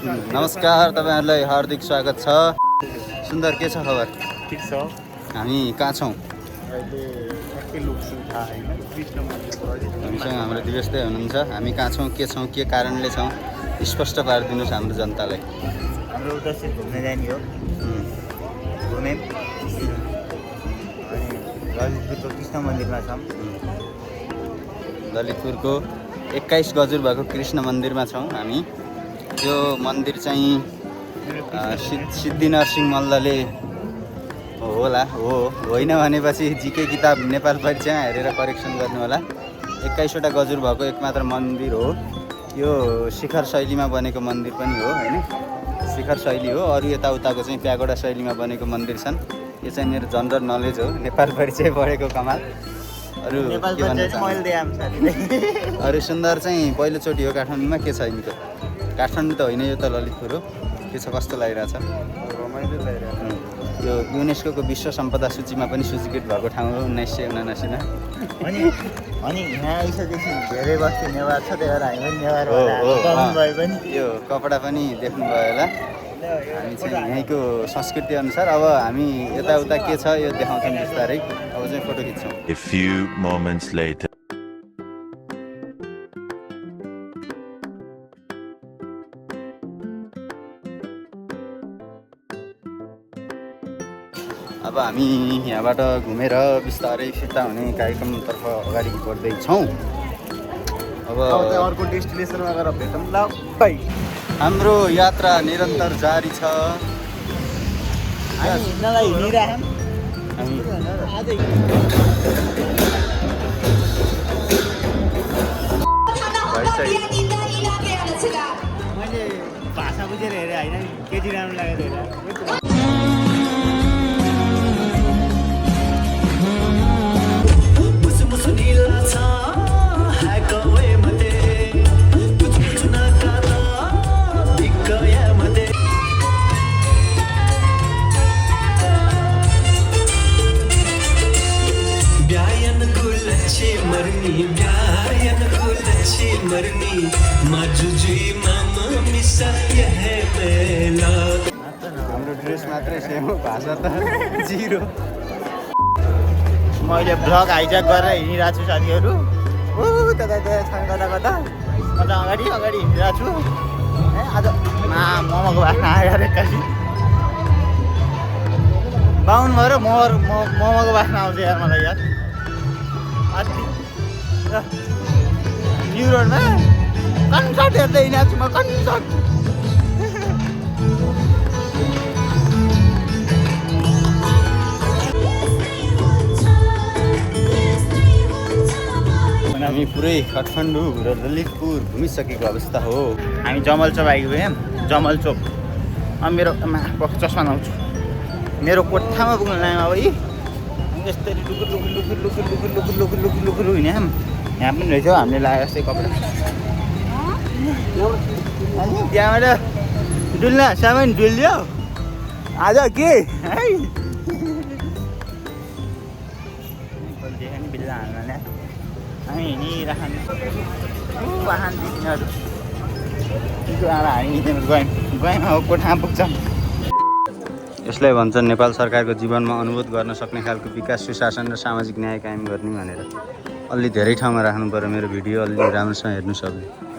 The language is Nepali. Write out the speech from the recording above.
नमस्कार, तपाईहरुलाई हार्दिक स्वागत छ। सुन्दर के छ खबर? ठिक छ। हामी कहाँ छौं? अहिले ठ्याक्कै लोकेसन थाहा हैन। कृष्ण मन्दिरको हामीसँग हाम्रो दिवसदै हुनुहुन्छ। हामी कहाँ छौं, के कारणले छौं, स्पष्ट पारिदिनुस् हाम्रो जनतालाई। हाम्रो उद्देश्य घुम्न जाने हो। घुमेम। अनि ललितपुरको कृष्ण मन्दिरमा छौँ। ललितपुरको 21 गजुर भएको कृष्ण मन्दिरमा छौं हामी। यो मन्दिर चाहिँ सिद्धि नरसिंह मल्लले होला होइन भनेपछि जीके किताब नेपाल परीक्षामा हेरेर करेक्सन गर्नु होला। 21 वटा गजुर भएको एकमात्र मन्दिर हो यो। शिखर शैलीमा बनेको मन्दिर पनि हो हैन। शिखर शैली हो। अरु यताउताको चाहिँ प्यागोडा शैलीमा बनेको मन्दिर छन्। यो चाहिँ मेरो जनरल नलेज हो, नेपाल परिचय पढेको कमाल। अरु के भन्न चाहन्छु? अरु सुन्दर चाहिँ पहिलोचोटि हो काठमाडौँमा। के छ यिनीको? काठमाडौँ त होइन, यो त ललितपुर हो। के छ, कस्तो लागिरहेछ? रमाइलो लागिरहेछ। यो युनेस्को विश्व सम्पदा सूचीमा पनि सूचीकृत भएको ठाउँ हो 1979 मा। अनि यहाँ आइसकेपछि धेरै बस्ती नेवार छ, त्यही भएर हामी पनि नेवार भए पनि यो कपडा पनि देख्नुभयो होला। हामी चाहिँ यहीँको संस्कृति अनुसार अब हामी यताउता के छ यो देखाउँछौँ बिस्तारै। अब चाहिँ photo खिच्छौँ। A few moments later. अब हामी यहाँबाट घुमेर बिस्तारै फिर्ता हुने कार्यक्रमतर्फ अगाडि बढ्दैछौँ। अब अर्को डेस्टिनेसनमा गएर भेटौँ ल भाइ। हाम्रो यात्रा निरन्तर जारी छ। हामी हिँड्नलाई हिँडिरहौँ। मैले भाषा बुझेर हेरेँ होइन, केटी राम्रो लागेको थियो। हाम्रो ड्रेस मात्रै सेम हो, भाषा त जिरो। मैले ब्लग हाइज्याक गरेर हिँडिरहेको छु साथीहरू। कता अगाडि हिँडिरहेको छु। आज मोमोको बास्ना आएर एक्कासी बाहुन भएर मोमोको बास्ना आउँछ यार मलाई यार। न्यु रोडमा कन्सर्ट हेर्दै हिँडेको छु म, कन्सर्ट। हामी पुरै काठमाडौँ र ललितपुर घुमिसकेको अवस्था हो। हामी जमल चौक आइगयौँ। जमल चौक। अब मेरो चस्मा लाउँछु। मेरो कोठामा पुग्नु लाइमा अब यस्तरी लुकुर हिँड्यौँ। यहाँ पनि रहेछ हामीले लगाएको जस्तै कपडा। अनि त्यहाँबाट डुल्न सामान डुल्यो आज के है। बिल्ला हाल्न हामी हिँडिराख्नु वाहन दिदीहरू हामी गयौँ अब कोठामा पुग्छौँ। यसलाई भन्छन् नेपाल सरकारको जीवनमा अनुभूत गर्न सक्ने खालको विकास, सुशासन र सामाजिक न्याय कायम गर्ने भनेर। अलि धेरै ठाउँमा राख्नु पर्यो मेरो भिडियो, अलि राम्रोसँग हेर्नु सक्नु।